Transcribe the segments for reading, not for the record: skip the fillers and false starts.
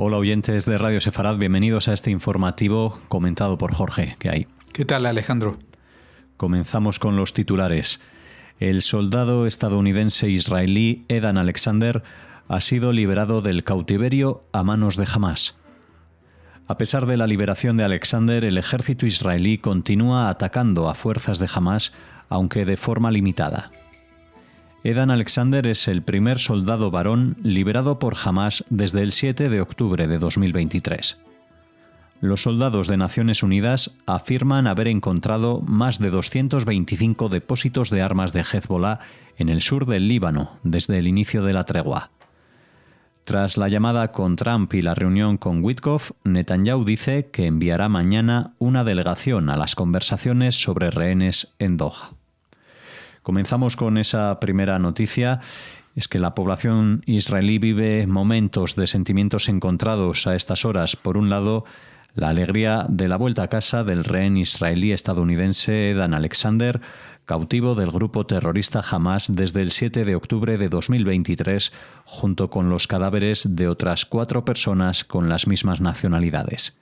Hola oyentes de Radio Sefarad, bienvenidos a este informativo comentado por Jorge. ¿Qué hay? ¿Qué tal, Alejandro? Comenzamos con los titulares. El soldado estadounidense israelí Edan Alexander ha sido liberado del cautiverio a manos de Hamás. A pesar de la liberación de Alexander, el ejército israelí continúa atacando a fuerzas de Hamás, aunque de forma limitada. Edan Alexander es el primer soldado varón liberado por Hamás desde el 7 de octubre de 2023. Los soldados de Naciones Unidas afirman haber encontrado más de 225 depósitos de armas de Hezbollah en el sur del Líbano desde el inicio de la tregua. Tras la llamada con Trump y la reunión con Witkoff, Netanyahu dice que enviará mañana una delegación a las conversaciones sobre rehenes en Doha. Comenzamos con esa primera noticia. Es que la población israelí vive momentos de sentimientos encontrados a estas horas. Por un lado, la alegría de la vuelta a casa del rehén israelí estadounidense Edan Alexander, cautivo del grupo terrorista Hamás desde el 7 de octubre de 2023, junto con los cadáveres de otras 4 personas con las mismas nacionalidades.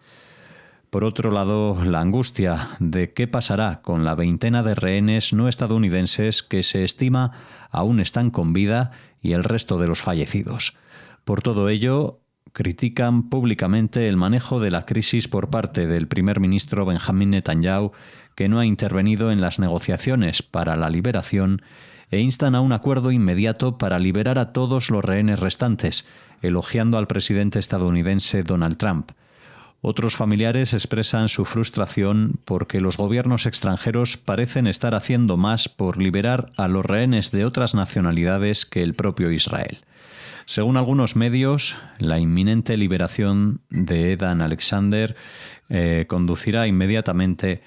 Por otro lado, la angustia de qué pasará con la veintena de rehenes no estadounidenses que se estima aún están con vida y el resto de los fallecidos. Por todo ello, critican públicamente el manejo de la crisis por parte del primer ministro Benjamín Netanyahu, que no ha intervenido en las negociaciones para la liberación, e instan a un acuerdo inmediato para liberar a todos los rehenes restantes, elogiando al presidente estadounidense Donald Trump. Otros familiares expresan su frustración porque los gobiernos extranjeros parecen estar haciendo más por liberar a los rehenes de otras nacionalidades que el propio Israel. Según algunos medios, la inminente liberación de Edan Alexander conducirá inmediatamente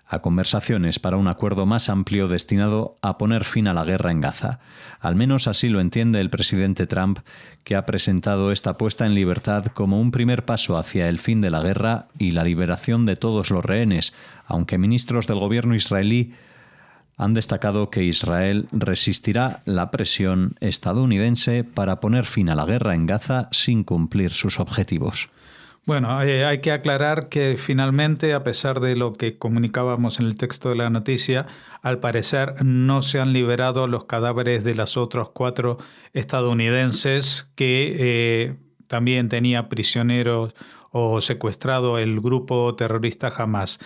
a conversaciones para un acuerdo más amplio destinado a poner fin a la guerra en Gaza. Al menos así lo entiende el presidente Trump, que ha presentado esta puesta en libertad como un primer paso hacia el fin de la guerra y la liberación de todos los rehenes, aunque ministros del gobierno israelí han destacado que Israel resistirá la presión estadounidense para poner fin a la guerra en Gaza sin cumplir sus objetivos. Bueno, hay que aclarar que finalmente, a pesar de lo que comunicábamos en el texto de la noticia, al parecer no se han liberado los cadáveres de los otros 4 estadounidenses que también tenía prisioneros o secuestrado el grupo terrorista Hamás.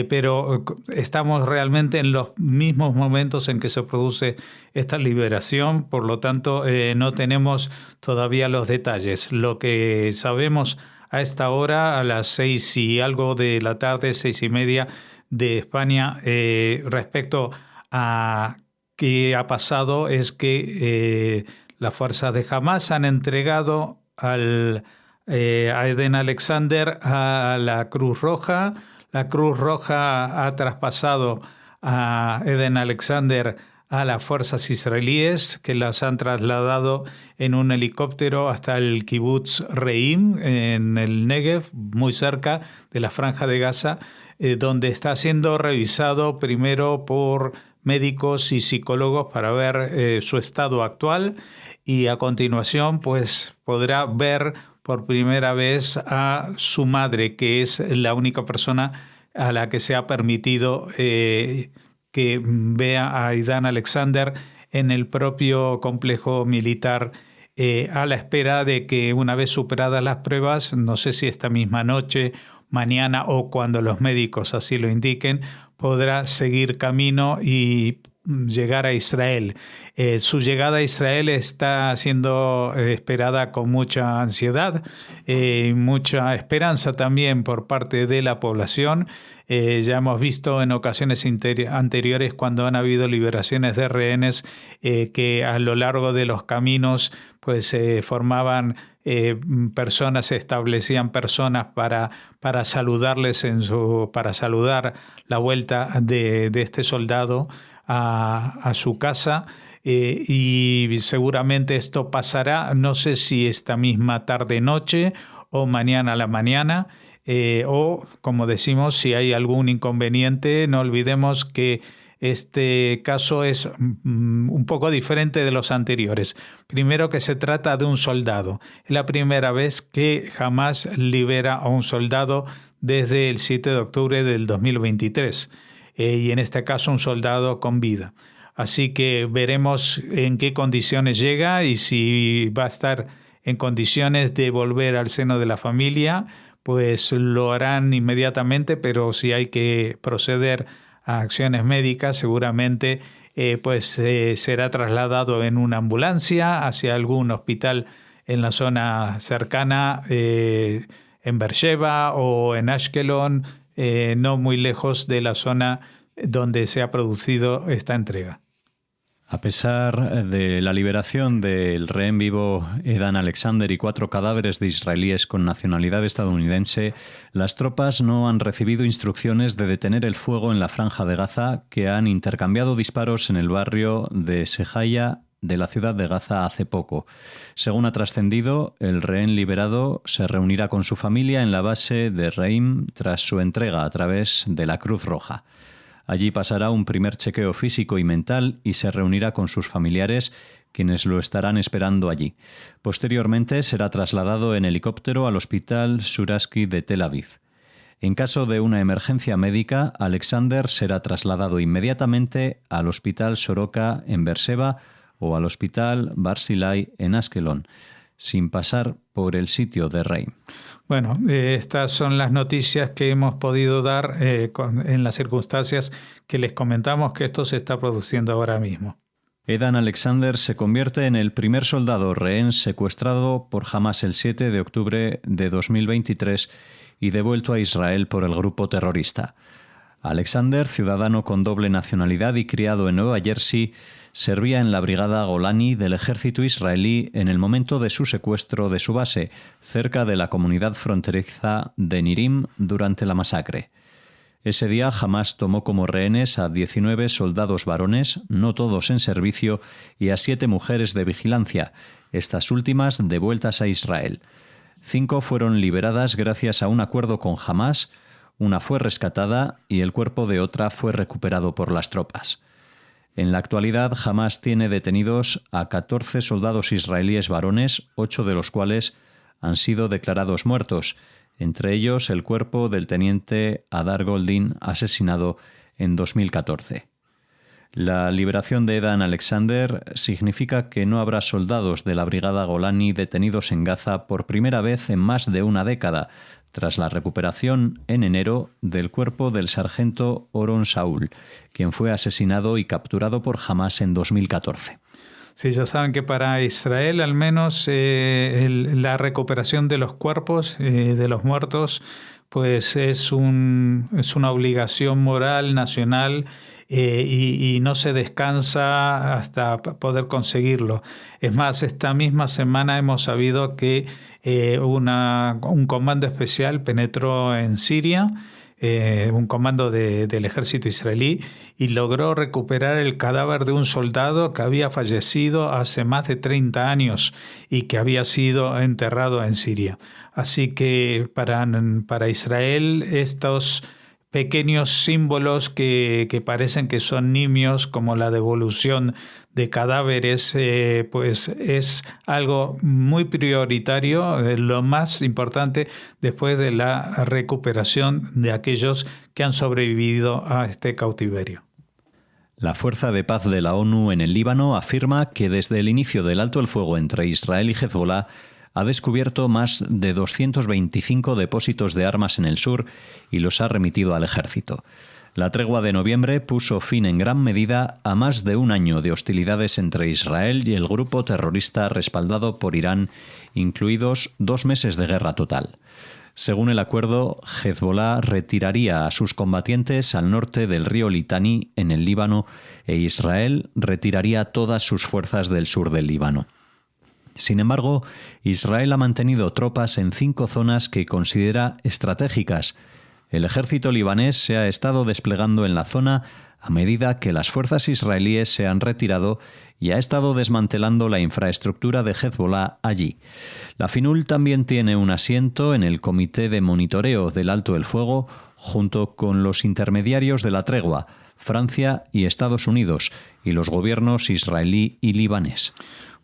Pero estamos realmente en los mismos momentos en que se produce esta liberación, por lo tanto no tenemos todavía los detalles. Lo que sabemos a esta hora, a las 6 y algo de la tarde, 6:30 de España, respecto a qué ha pasado, es que las fuerzas de Hamás han entregado a Edan Alexander a la Cruz Roja. La Cruz Roja ha traspasado a Edan Alexander a las fuerzas israelíes, que las han trasladado en un helicóptero hasta el kibutz Reim, en el Negev, muy cerca de la Franja de Gaza, donde está siendo revisado primero por médicos y psicólogos para ver su estado actual, y a continuación pues podrá ver por primera vez a su madre, que es la única persona a la que se ha permitido que vea a Edan Alexander en el propio complejo militar, a la espera de que, una vez superadas las pruebas, no sé si esta misma noche, mañana o cuando los médicos así lo indiquen, podrá seguir camino y llegar a Israel. Su llegada a Israel está siendo esperada con mucha ansiedad, mucha esperanza también por parte de la población. Ya hemos visto en ocasiones anteriores, cuando han habido liberaciones de rehenes, que a lo largo de los caminos pues se formaban personas, se establecían personas para saludarles para saludar la vuelta de este soldado a su casa, y seguramente esto pasará, no sé si esta misma tarde-noche o mañana a la mañana, o como decimos, si hay algún inconveniente. No olvidemos que este caso es un poco diferente de los anteriores. Primero, que se trata de un soldado. Es la primera vez que Hamás libera a un soldado desde el 7 de octubre del 2023. Y en este caso un soldado con vida. Así que veremos en qué condiciones llega y si va a estar en condiciones de volver al seno de la familia, pues lo harán inmediatamente, pero si hay que proceder a acciones médicas, seguramente será trasladado en una ambulancia hacia algún hospital en la zona cercana, en Beersheba o en Ashkelon, no muy lejos de la zona donde se ha producido esta entrega. A pesar de la liberación del rehén vivo Edan Alexander y 4 cadáveres de israelíes con nacionalidad estadounidense, las tropas no han recibido instrucciones de detener el fuego en la franja de Gaza, que han intercambiado disparos en el barrio de Sejaya de la ciudad de Gaza hace poco. Según ha trascendido, el rehén liberado se reunirá con su familia en la base de Reim tras su entrega a través de la Cruz Roja. Allí pasará un primer chequeo físico y mental y se reunirá con sus familiares, quienes lo estarán esperando allí. Posteriormente será trasladado en helicóptero al Hospital Suraski de Tel Aviv. En caso de una emergencia médica, Alexander será trasladado inmediatamente al Hospital Soroka en Beersheba o al Hospital Barzilai en Ashkelon, sin pasar por el sitio de Reim. Bueno, estas son las noticias que hemos podido dar en las circunstancias que les comentamos que esto se está produciendo ahora mismo. Edan Alexander se convierte en el primer soldado rehén secuestrado por Hamás el 7 de octubre de 2023 y devuelto a Israel por el grupo terrorista. Alexander, ciudadano con doble nacionalidad y criado en Nueva Jersey, servía en la brigada Golani del ejército israelí en el momento de su secuestro de su base, cerca de la comunidad fronteriza de Nirim, durante la masacre. Ese día Hamás tomó como rehenes a 19 soldados varones, no todos en servicio, y a 7 mujeres de vigilancia, estas últimas devueltas a Israel. 5 fueron liberadas gracias a un acuerdo con Hamás, una fue rescatada y el cuerpo de otra fue recuperado por las tropas. En la actualidad, Hamás tiene detenidos a 14 soldados israelíes varones, 8 de los cuales han sido declarados muertos, entre ellos el cuerpo del teniente Hadar Goldin, asesinado en 2014. La liberación de Edan Alexander significa que no habrá soldados de la brigada Golani detenidos en Gaza por primera vez en más de una década, tras la recuperación en enero del cuerpo del sargento Oron Saúl, quien fue asesinado y capturado por Hamás en 2014. Sí, ya saben que para Israel al menos la recuperación de los cuerpos de los muertos pues es una obligación moral nacional y no se descansa hasta poder conseguirlo. Es más, esta misma semana hemos sabido que un comando especial penetró en Siria, un comando del ejército israelí, y logró recuperar el cadáver de un soldado que había fallecido hace más de 30 años y que había sido enterrado en Siria. Así que para Israel estos pequeños símbolos que parecen que son nimios, como la devolución de cadáveres, pues es algo muy prioritario, lo más importante después de la recuperación de aquellos que han sobrevivido a este cautiverio. La Fuerza de Paz de la ONU en el Líbano afirma que desde el inicio del alto el fuego entre Israel y Hezbolá ha descubierto más de 225 depósitos de armas en el sur y los ha remitido al ejército. La tregua de noviembre puso fin en gran medida a más de un año de hostilidades entre Israel y el grupo terrorista respaldado por Irán, incluidos 2 meses de guerra total. Según el acuerdo, Hezbolá retiraría a sus combatientes al norte del río Litani, en el Líbano, e Israel retiraría todas sus fuerzas del sur del Líbano. Sin embargo, Israel ha mantenido tropas en 5 zonas que considera estratégicas. El ejército libanés se ha estado desplegando en la zona a medida que las fuerzas israelíes se han retirado y ha estado desmantelando la infraestructura de Hezbolá allí. La FINUL también tiene un asiento en el Comité de Monitoreo del Alto el Fuego junto con los intermediarios de la tregua, Francia y Estados Unidos, y los gobiernos israelí y libanés.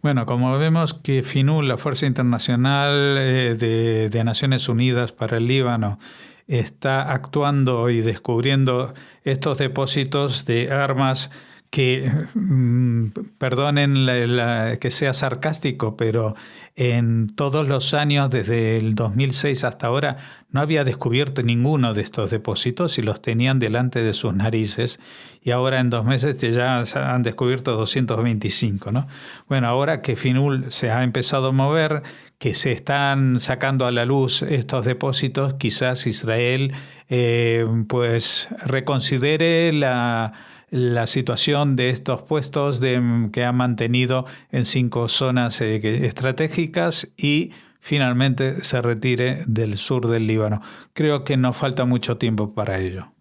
Bueno, como vemos que FINUL, la Fuerza Internacional de Naciones Unidas para el Líbano, está actuando y descubriendo estos depósitos de armas que, perdonen que sea sarcástico, pero en todos los años, desde el 2006 hasta ahora, no había descubierto ninguno de estos depósitos y los tenían delante de sus narices. Y ahora en 2 meses ya han descubierto 225, ¿no? Bueno, ahora que FINUL se ha empezado a mover, que se están sacando a la luz estos depósitos, quizás Israel pues reconsidere la situación de estos puestos que ha mantenido en 5 zonas estratégicas y finalmente se retire del sur del Líbano. Creo que no falta mucho tiempo para ello.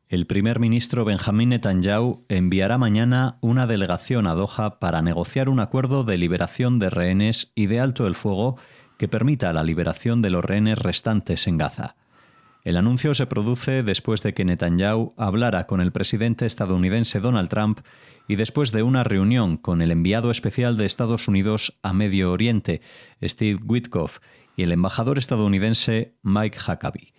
El primer ministro Benjamín Netanyahu enviará mañana una delegación a Doha para negociar un acuerdo de liberación de rehenes y de alto el fuego que permita la liberación de los rehenes restantes en Gaza. El anuncio se produce después de que Netanyahu hablara con el presidente estadounidense Donald Trump y después de una reunión con el enviado especial de Estados Unidos a Medio Oriente, Steve Witkoff, y el embajador estadounidense Mike Huckabee.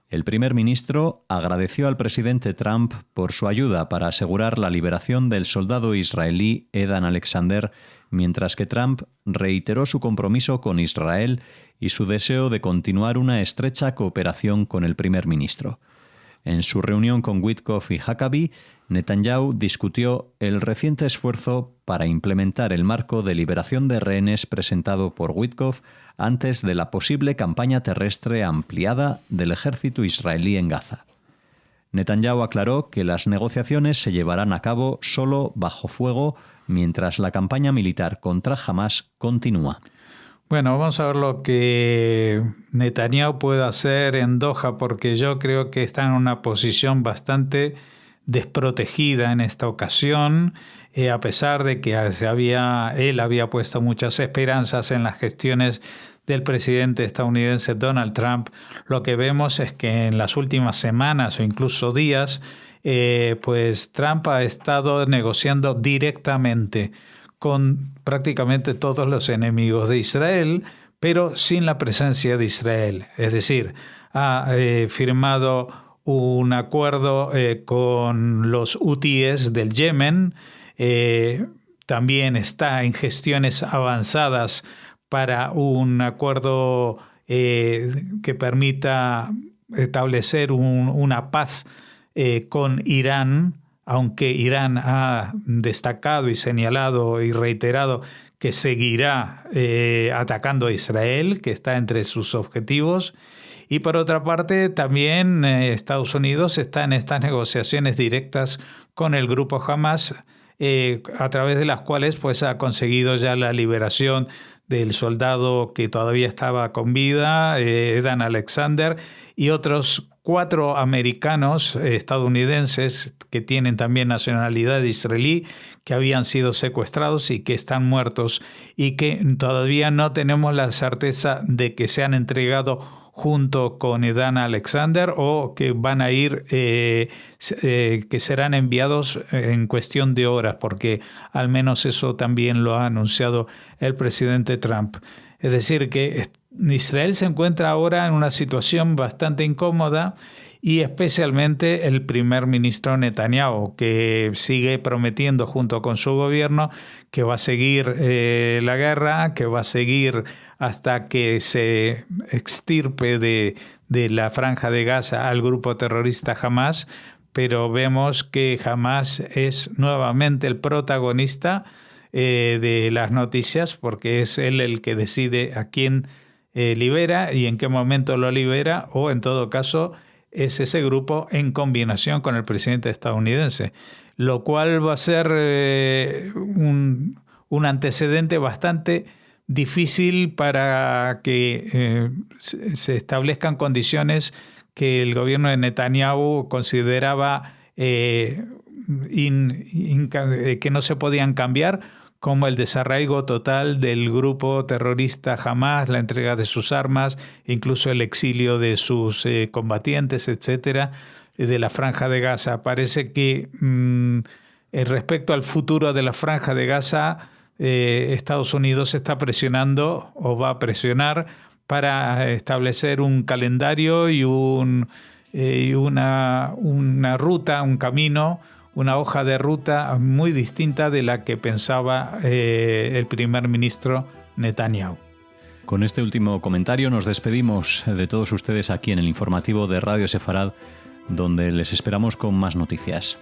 El primer ministro agradeció al presidente Trump por su ayuda para asegurar la liberación del soldado israelí Edan Alexander, mientras que Trump reiteró su compromiso con Israel y su deseo de continuar una estrecha cooperación con el primer ministro. En su reunión con Witkoff y Huckabee, Netanyahu discutió el reciente esfuerzo para implementar el marco de liberación de rehenes presentado por Witkoff antes de la posible campaña terrestre ampliada del ejército israelí en Gaza. Netanyahu aclaró que las negociaciones se llevarán a cabo solo bajo fuego mientras la campaña militar contra Hamás continúa. Bueno, vamos a ver lo que Netanyahu puede hacer en Doha, porque yo creo que está en una posición bastante desprotegida en esta ocasión, a pesar de que él había puesto muchas esperanzas en las gestiones del presidente estadounidense Donald Trump. Lo que vemos es que en las últimas semanas o incluso días, pues Trump ha estado negociando directamente con prácticamente todos los enemigos de Israel, pero sin la presencia de Israel. Es decir, ha firmado un acuerdo con los hutíes del Yemen, también está en gestiones avanzadas para un acuerdo que permita establecer una paz con Irán, aunque Irán ha destacado y señalado y reiterado que seguirá atacando a Israel, que está entre sus objetivos. Y por otra parte, también Estados Unidos está en estas negociaciones directas con el grupo Hamás, a través de las cuales pues, ha conseguido ya la liberación del soldado que todavía estaba con vida, Edan Alexander, y otros 4 americanos estadounidenses que tienen también nacionalidad israelí, que habían sido secuestrados y que están muertos y que todavía no tenemos la certeza de que se han entregado junto con Edan Alexander o que van a ir, que serán enviados en cuestión de horas, porque al menos eso también lo ha anunciado el presidente Trump. Es decir, que Israel se encuentra ahora en una situación bastante incómoda y especialmente el primer ministro Netanyahu, que sigue prometiendo junto con su gobierno que va a seguir la guerra, que va a seguir hasta que se extirpe de la franja de Gaza al grupo terrorista Hamás, pero vemos que Hamás es nuevamente el protagonista de las noticias, porque es él el que decide a quién libera y en qué momento lo libera, o en todo caso es ese grupo en combinación con el presidente estadounidense, lo cual va a ser un antecedente bastante difícil para que se establezcan condiciones que el gobierno de Netanyahu consideraba que no se podían cambiar, como el desarraigo total del grupo terrorista Hamás, la entrega de sus armas, incluso el exilio de sus combatientes, etcétera, de la Franja de Gaza. Parece que respecto al futuro de la Franja de Gaza, Estados Unidos está presionando o va a presionar para establecer un calendario y una ruta, un camino, una hoja de ruta muy distinta de la que pensaba el primer ministro Netanyahu. Con este último comentario nos despedimos de todos ustedes aquí en el informativo de Radio Sefarad, donde les esperamos con más noticias.